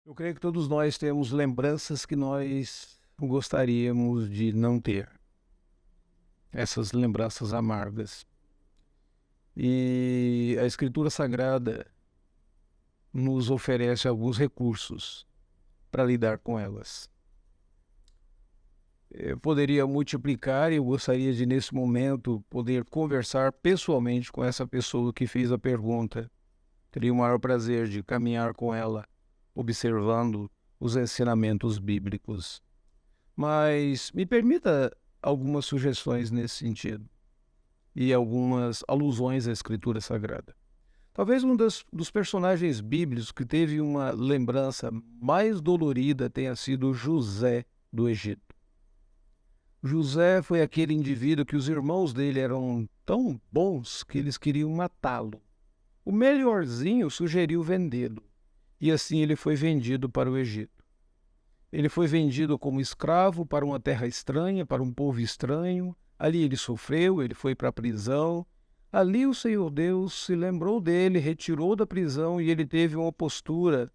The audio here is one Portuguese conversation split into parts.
Eu creio que todos nós temos lembranças que nós gostaríamos de não ter, essas lembranças amargas. E a Escritura Sagrada nos oferece alguns recursos para lidar com elas. Eu poderia multiplicar e eu gostaria de, nesse momento, poder conversar pessoalmente com essa pessoa que fez a pergunta. Teria o maior prazer de caminhar com ela, observando os ensinamentos bíblicos. Mas me permita algumas sugestões nesse sentido e algumas alusões à Escritura Sagrada. Talvez dos personagens bíblicos que teve uma lembrança mais dolorida tenha sido José do Egito. José foi aquele indivíduo que os irmãos dele eram tão bons que eles queriam matá-lo. O melhorzinho sugeriu vendê-lo, e assim ele foi vendido para o Egito. Ele foi vendido como escravo para uma terra estranha, para um povo estranho. Ali ele sofreu, ele foi para a prisão. Ali o Senhor Deus se lembrou dele, retirou da prisão e ele teve uma postura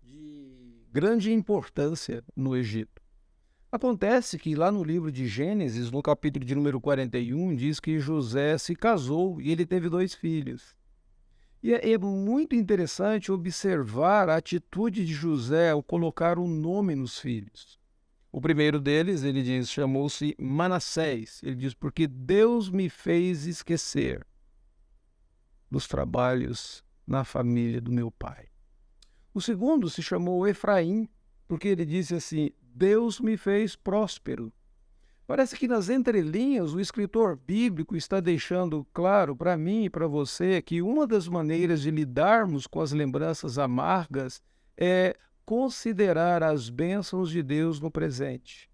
de grande importância no Egito. Acontece que lá no livro de Gênesis, no capítulo de número 41, diz que José se casou e ele teve 2 filhos. E é muito interessante observar a atitude de José ao colocar um nome nos filhos. O primeiro deles, ele diz, chamou-se Manassés. Ele diz, porque Deus me fez esquecer dos trabalhos na família do meu pai. O segundo se chamou Efraim, porque ele disse assim, Deus me fez próspero. Parece que nas entrelinhas o escritor bíblico está deixando claro para mim e para você que uma das maneiras de lidarmos com as lembranças amargas é considerar as bênçãos de Deus no presente.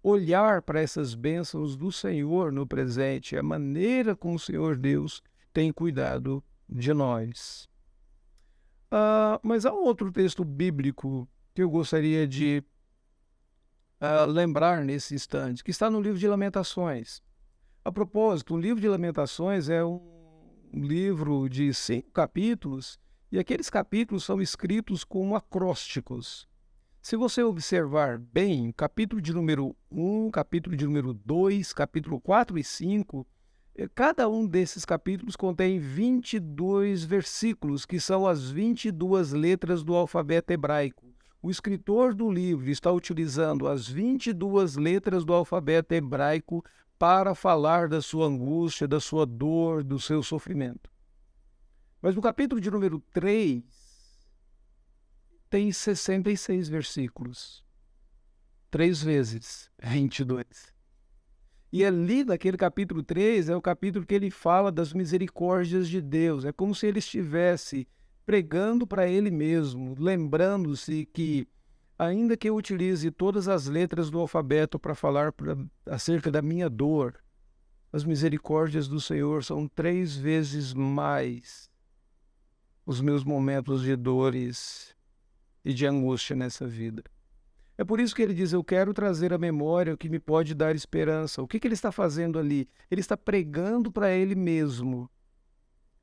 Olhar para essas bênçãos do Senhor no presente, a maneira como o Senhor Deus tem cuidado de nós. Mas há um outro texto bíblico que eu gostaria de lembrar nesse instante, que está no livro de Lamentações. A propósito, o livro de Lamentações é um livro de 5 capítulos, e aqueles capítulos são escritos como acrósticos. Se você observar bem, capítulo de número 1, capítulo de número 2, capítulo 4 e 5, cada um desses capítulos contém 22 versículos, que são as 22 letras do alfabeto hebraico. O escritor do livro está utilizando as 22 letras do alfabeto hebraico para falar da sua angústia, da sua dor, do seu sofrimento. Mas no capítulo de número 3, tem 66 versículos. 3 vezes 22. E ali naquele capítulo 3 é o capítulo que ele fala das misericórdias de Deus. É como se ele estivesse pregando para ele mesmo, lembrando-se que, ainda que eu utilize todas as letras do alfabeto para falar acerca da minha dor, as misericórdias do Senhor são 3 vezes mais os meus momentos de dores e de angústia nessa vida. É por isso que ele diz, eu quero trazer à memória o que me pode dar esperança. O que ele está fazendo ali? Ele está pregando para ele mesmo.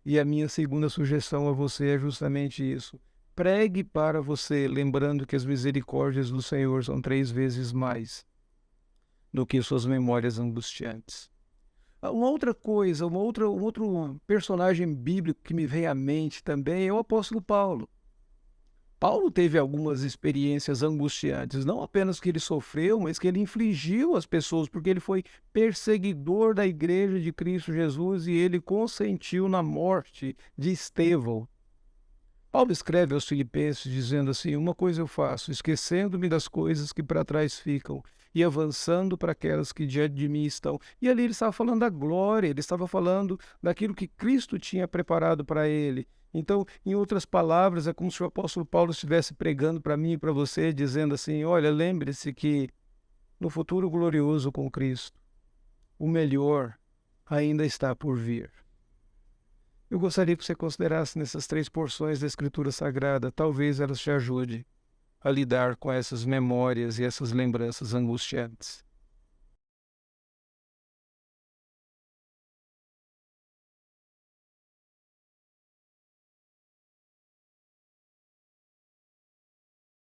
E a minha segunda sugestão a você é justamente isso. Pregue para você, lembrando que as misericórdias do Senhor são 3 vezes mais do que suas memórias angustiantes. Uma outra coisa, um outro personagem bíblico que me vem à mente também é o apóstolo Paulo. Paulo teve algumas experiências angustiantes, não apenas que ele sofreu, mas que ele infligiu às pessoas, porque ele foi perseguidor da igreja de Cristo Jesus e ele consentiu na morte de Estevão. Paulo escreve aos Filipenses dizendo assim, uma coisa eu faço, esquecendo-me das coisas que para trás ficam e avançando para aquelas que diante de mim estão. E ali ele estava falando da glória, ele estava falando daquilo que Cristo tinha preparado para ele. Então, em outras palavras, é como se o apóstolo Paulo estivesse pregando para mim e para você, dizendo assim, olha, lembre-se que no futuro glorioso com Cristo, o melhor ainda está por vir. Eu gostaria que você considerasse nessas 3 porções da Escritura Sagrada, talvez elas te ajudem a lidar com essas memórias e essas lembranças angustiantes.